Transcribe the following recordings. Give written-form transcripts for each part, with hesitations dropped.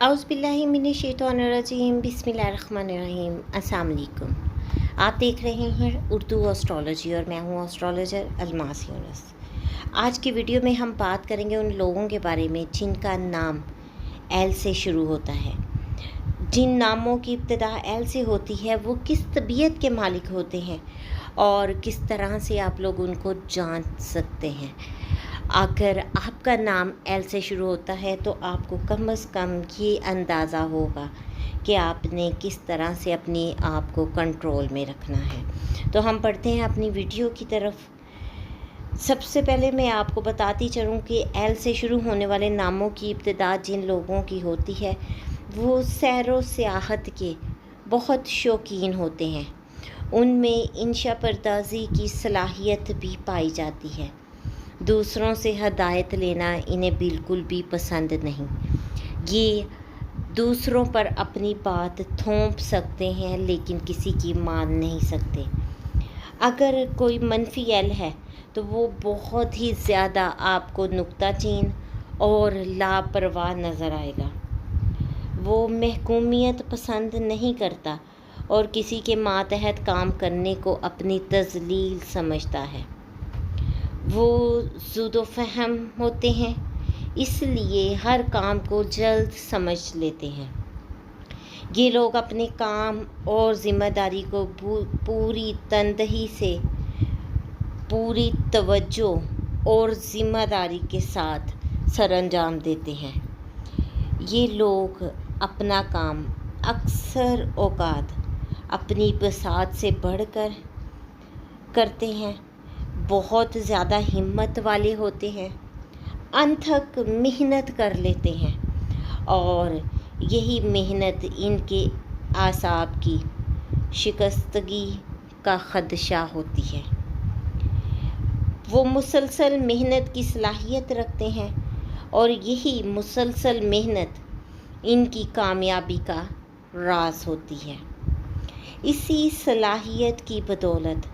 औज़ुबिल्लाहिमिनश्शैतानिर्रजीम बिस्मिल्लाहिर्रहमानिर्रहीम। अस्सलाम वालेकुम। आप देख रहे हैं उर्दू एस्ट्रोलॉजी और मैं हूँ एस्ट्रोलॉजर अलमास यूनुस। आज की वीडियो में हम बात करेंगे उन लोगों के बारे में जिनका नाम एल से शुरू होता है। जिन नामों की इब्तिदा एल से होती है वो किस तबीयत के मालिक होते हैं और किस तरह से आप लोग उनको जान सकते हैं। अगर आपका नाम एल से शुरू होता है तो आपको कम से कम ये अंदाज़ा होगा कि आपने किस तरह से अपने आप को कंट्रोल में रखना है। तो हम बढ़ते हैं अपनी वीडियो की तरफ। सबसे पहले मैं आपको बताती चलूँ कि एल से शुरू होने वाले नामों की इब्तिदा जिन लोगों की होती है वो सैर व सियाहत के बहुत शौकीन होते हैं। उनमें इंशा परदाज़ी की सलाहियत भी पाई जाती है। दूसरों से हदायत लेना इन्हें बिल्कुल भी पसंद नहीं। ये दूसरों पर अपनी बात थोप सकते हैं लेकिन किसी की मान नहीं सकते। अगर कोई मनफी एल है तो वो बहुत ही ज़्यादा आपको नुक्ताचीन और लापरवाह नज़र आएगा। वो महकूमियत पसंद नहीं करता और किसी के मातहत काम करने को अपनी तज़लील समझता है। वो ज़ुदोफ़हम होते हैं, इसलिए हर काम को जल्द समझ लेते हैं। ये लोग अपने काम और ज़िम्मेदारी को पूरी तनदही से, पूरी तवज्जो और ज़िम्मेदारी के साथ सरअंजाम देते हैं। ये लोग अपना काम अक्सर औकात अपनी बसात से बढ़कर करते हैं। बहुत ज़्यादा हिम्मत वाले होते हैं, अनथक मेहनत कर लेते हैं और यही मेहनत इनके आसाब की शिकस्तगी का ख़दशा होती है। वो मुसलसल मेहनत की सलाहियत रखते हैं और यही मुसलसल मेहनत इनकी कामयाबी का राज होती है। इसी सलाहियत की बदौलत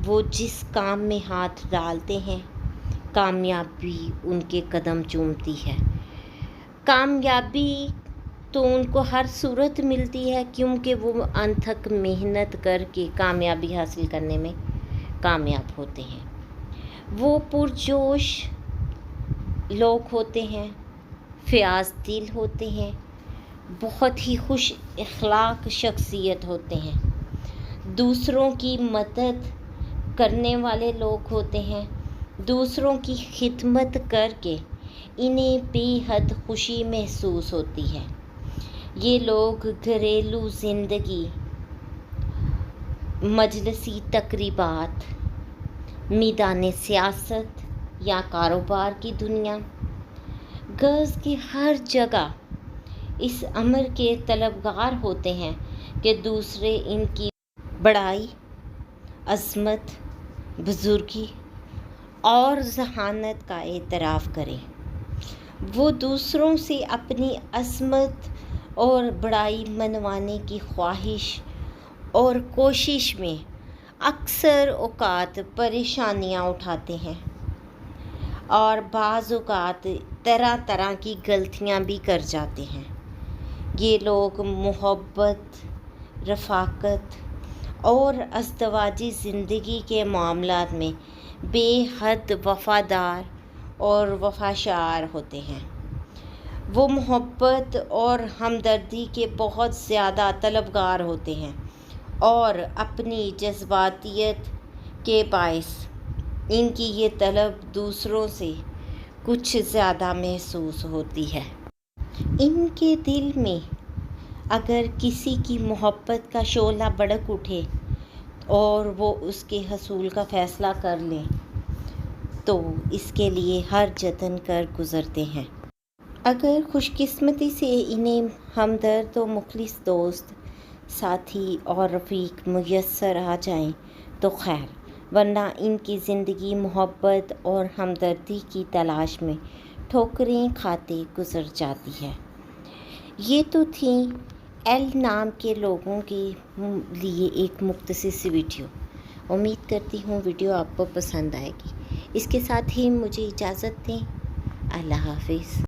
वो जिस काम में हाथ डालते हैं कामयाबी उनके कदम चूमती है। कामयाबी तो उनको हर सूरत मिलती है क्योंकि वो अनथक मेहनत करके कामयाबी हासिल करने में कामयाब होते हैं। वो पुरजोश लोग होते हैं, फ़याज़ दिल होते हैं, बहुत ही खुश अखलाक शख्सियत होते हैं। दूसरों की मदद करने वाले लोग होते हैं। दूसरों की खिदमत करके इन्हें बेहद खुशी महसूस होती है। ये लोग घरेलू ज़िंदगी, मजलिसी तकरीबात, मैदान सियासत या कारोबार की दुनिया, गर्ल्स की हर जगह इस अमर के तलबगार होते हैं कि दूसरे इनकी बड़ाई, अज़मत, बुज़ुर्गी और ज़हानत का एतराफ़ करें। वो दूसरों से अपनी अज़मत और बड़ाई मनवाने की ख्वाहिश और कोशिश में अक्सर औक़ात परेशानियाँ उठाते हैं और बाज़ औक़ात तरह तरह की गलतियाँ भी कर जाते हैं। ये लोग मोहब्बत, रफ़ाक़त और अज़दवाजी ज़िंदगी के मामलात में बेहद वफ़ादार और वफ़ाशार होते हैं। वो मोहब्बत और हमदर्दी के बहुत ज़्यादा तलबगार होते हैं और अपनी जज्बातियत के बाइस इनकी ये तलब दूसरों से कुछ ज़्यादा महसूस होती है। इनके दिल में अगर किसी की मोहब्बत का शोला भड़क उठे और वो उसके हसूल का फ़ैसला कर लें तो इसके लिए हर जतन कर गुज़रते हैं। अगर खुशकिस्मती से इन्हें हमदर्द और मुखलिस दोस्त, साथी और रफ़ीक मुयस्सर आ जाएं तो खैर, वरना इनकी ज़िंदगी मोहब्बत और हमदर्दी की तलाश में ठोकरें खाते गुज़र जाती है। ये तो थी एल नाम के लोगों के लिए एक मुख्तसर सी वीडियो। उम्मीद करती हूँ वीडियो आपको पसंद आएगी। इसके साथ ही मुझे इजाज़त दें। अल्लाह हाफ़िज़।